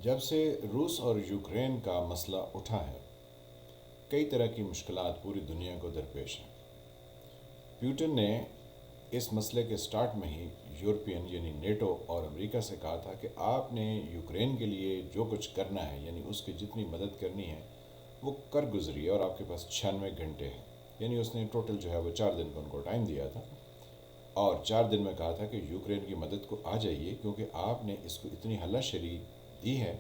جب سے روس اور یوکرین کا مسئلہ اٹھا ہے، کئی طرح کی مشکلات پوری دنیا کو درپیش ہیں۔ پیوٹن نے اس مسئلے کے سٹارٹ میں ہی یورپین یعنی نیٹو اور امریکہ سے کہا تھا کہ آپ نے یوکرین کے لیے جو کچھ کرنا ہے، یعنی اس کی جتنی مدد کرنی ہے وہ کر گزری ہے، اور آپ کے پاس 96 گھنٹے ہیں۔ یعنی اس نے ٹوٹل جو ہے وہ 4 دن کا ان کو ٹائم دیا تھا، اور 4 دن میں کہا تھا کہ یوکرین کی مدد کو آ جائیے، کیونکہ آپ نے اس کو اتنی ہلہ شری دی ہے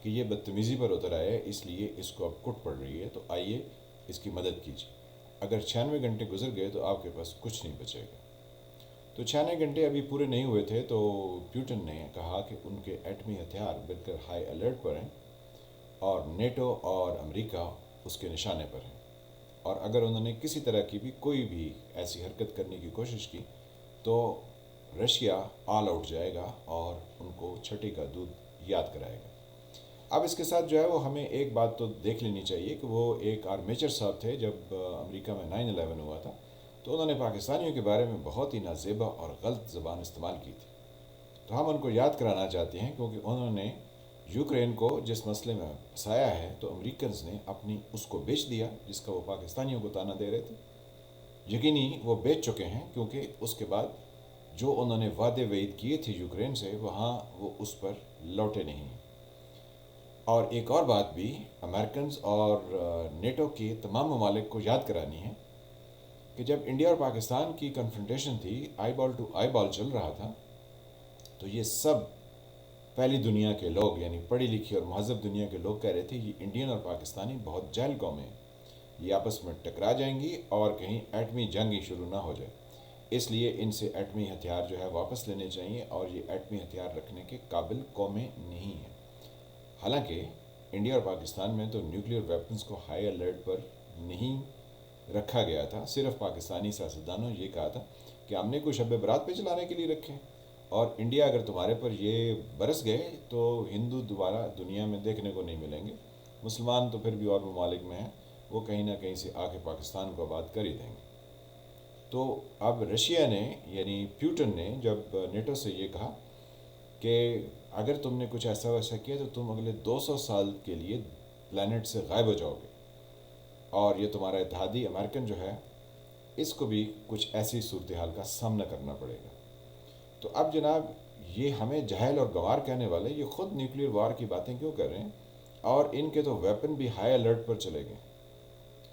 کہ یہ بدتمیزی پر اتر آیا ہے، اس لیے اس کو اب کٹ پڑ رہی ہے، تو آئیے اس کی مدد کیجیے۔ اگر 96 گھنٹے گزر گئے تو آپ کے پاس کچھ نہیں بچے گا۔ تو 96 گھنٹے ابھی پورے نہیں ہوئے تھے تو پیوٹن نے کہا کہ ان کے ایٹمی ہتھیار بالکل ہائی الرٹ پر ہیں، اور نیٹو اور امریکہ اس کے نشانے پر ہیں، اور اگر انہوں نے کسی طرح کی بھی کوئی بھی ایسی حرکت کرنے کی کوشش کی تو رشیا آل آؤٹ جائے گا اور ان کو چھٹی کا دودھ یاد کرائے گا۔ اب اس کے ساتھ جو ہے وہ ہمیں ایک بات تو دیکھ لینی چاہیے کہ وہ ایک آرمیچر صاحب تھے جب امریکہ میں 9/11 ہوا تھا، تو انہوں نے پاکستانیوں کے بارے میں بہت ہی نازیبا اور غلط زبان استعمال کی تھی۔ تو ہم ان کو یاد کرانا چاہتے ہیں، کیونکہ انہوں نے یوکرین کو جس مسئلے میں پھنسایا ہے تو امریکنز نے اپنی اس کو بیچ دیا جس کا وہ پاکستانیوں کو تانا دے رہے تھے۔ یقینی وہ بیچ چکے ہیں، کیونکہ اس کے بعد جو انہوں نے وعدے وعید کیے تھے یوکرین سے، وہاں وہ اس پر لوٹے نہیں ہیں۔ اور ایک اور بات بھی امریکنز اور نیٹو کے تمام ممالک کو یاد کرانی ہے کہ جب انڈیا اور پاکستان کی کنفرنٹیشن تھی، آئی بال ٹو آئی بال چل رہا تھا، تو یہ سب پہلی دنیا کے لوگ یعنی پڑھی لکھی اور مہذب دنیا کے لوگ کہہ رہے تھے یہ انڈین اور پاکستانی بہت جاہل قومیں ہیں، یہ آپس میں ٹکرا جائیں گی اور کہیں ایٹمی جنگ ہی شروع نہ ہو جائے، اس لیے ان سے ایٹمی ہتھیار جو ہے واپس لینے چاہیے، اور یہ ایٹمی ہتھیار رکھنے کے قابل قومیں نہیں ہیں۔ حالانکہ انڈیا اور پاکستان میں تو نیوکلیئر ویپنز کو ہائی الرٹ پر نہیں رکھا گیا تھا، صرف پاکستانی سیاستدانوں نے یہ کہا تھا کہ ہم نے کوئی شب برات پہ چلانے کے لیے رکھے، اور انڈیا اگر تمہارے پر یہ برس گئے تو ہندو دوبارہ دنیا میں دیکھنے کو نہیں ملیں گے، مسلمان تو پھر بھی اور ممالک میں ہیں، وہ کہیں نہ کہیں سے آ کے پاکستان کو آباد کر ہی دیں گے۔ تو اب رشیا نے یعنی پیوٹن نے جب نیٹو سے یہ کہا کہ اگر تم نے کچھ ایسا ویسا کیا تو تم اگلے 200 سال کے لیے پلانٹ سے غائب ہو جاؤ گے، اور یہ تمہارا اتحادی امریکن جو ہے اس کو بھی کچھ ایسی صورتحال کا سامنا کرنا پڑے گا۔ تو اب جناب یہ ہمیں جاہل اور گوار کہنے والے یہ خود نیوکلیئر وار کی باتیں کیوں کر رہے ہیں، اور ان کے تو ویپن بھی ہائی الرٹ پر چلے گئے۔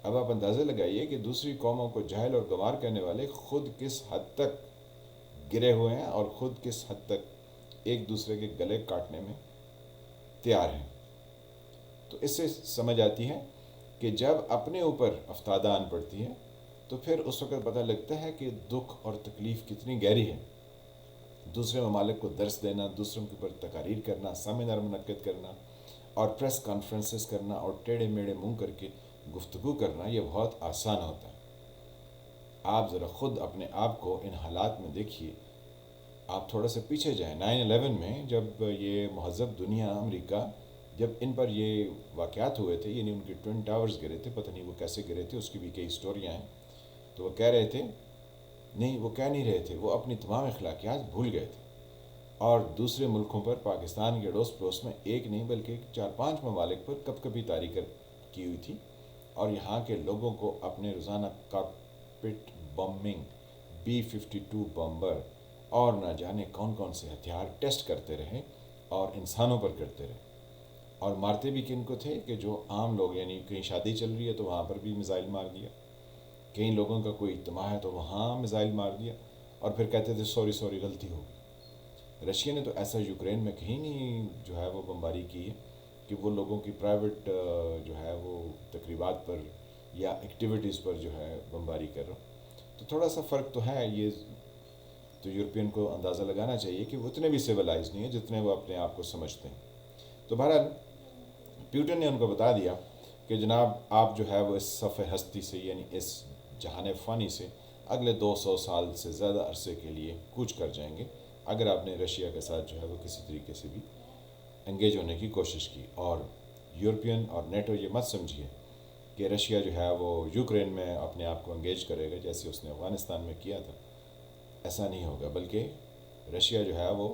اب آپ اندازہ لگائیے کہ دوسری قوموں کو جاہل اور گوار کہنے والے خود کس حد تک گرے ہوئے ہیں، اور خود کس حد تک ایک دوسرے کے گلے کاٹنے میں تیار ہیں۔ تو اس سے سمجھ آتی ہے کہ جب اپنے اوپر افتادہ آن پڑتی ہے تو پھر اس وقت پتہ لگتا ہے کہ دکھ اور تکلیف کتنی گہری ہے۔ دوسرے ممالک کو درس دینا، دوسروں کے اوپر تقاریر کرنا، سیمینار منعقد کرنا، اور پریس کانفرنسز کرنا، اور ٹیڑھے میڑھے منہ کر کے گفتگو کرنا، یہ بہت آسان ہوتا ہے۔ آپ ذرا خود اپنے آپ کو ان حالات میں دیکھیے، آپ تھوڑا سا پیچھے جائیں۔ 9/11 میں جب یہ مہذب دنیا امریکہ جب ان پر یہ واقعات ہوئے تھے، یعنی ان کے ٹوئن ٹاورز گرے تھے، پتہ نہیں وہ کیسے گرے تھے، اس کی بھی کئی سٹوریاں ہیں، تو وہ کہہ رہے تھے، نہیں وہ کہہ نہیں رہے تھے، وہ اپنی تمام اخلاقیات بھول گئے تھے، اور دوسرے ملکوں پر پاکستان کے اڑوس پڑوس میں ایک نہیں بلکہ 4-5 ممالک پر کب کبھی تاریخ کی ہوئی تھی، اور یہاں کے لوگوں کو اپنے روزانہ کاکپٹ بمبنگ، B-52 بمبر اور نہ جانے کون کون سے ہتھیار ٹیسٹ کرتے رہے اور انسانوں پر کرتے رہے، اور مارتے بھی کن کو تھے کہ جو عام لوگ، یعنی کہیں شادی چل رہی ہے تو وہاں پر بھی میزائل مار دیا، کئی لوگوں کا کوئی اجتماع ہے تو وہاں میزائل مار دیا، اور پھر کہتے تھے سوری سوری غلطی ہو گئی۔ رشیا نے تو ایسا یوکرین میں کہیں نہیں جو ہے وہ بمباری کی ہے کہ وہ لوگوں کی پرائیویٹ جو ہے وہ تقریبات پر یا ایکٹیویٹیز پر جو ہے بمباری کر رہا ہوں۔ تو تھوڑا سا فرق تو ہے، یہ تو یورپین کو اندازہ لگانا چاہیے کہ وہ اتنے بھی سویلائز نہیں ہیں جتنے وہ اپنے آپ کو سمجھتے ہیں۔ تو بہرحال پیوٹن نے ان کو بتا دیا کہ جناب آپ جو ہے وہ اس صفحہ ہستی سے یعنی اس جہان فانی سے اگلے 200 سال سے زیادہ عرصے کے لیے کوچ کر جائیں گے، اگر آپ نے رشیا کے ساتھ جو ہے وہ کسی طریقے سے بھی انگیج ہونے کی کوشش کی۔ اور یورپین اور نیٹو یہ مت سمجھیے کہ رشیا جو ہے وہ یوکرین میں اپنے آپ کو انگیج کرے گا جیسے اس نے افغانستان میں کیا تھا، ایسا نہیں ہوگا، بلکہ رشیا جو ہے وہ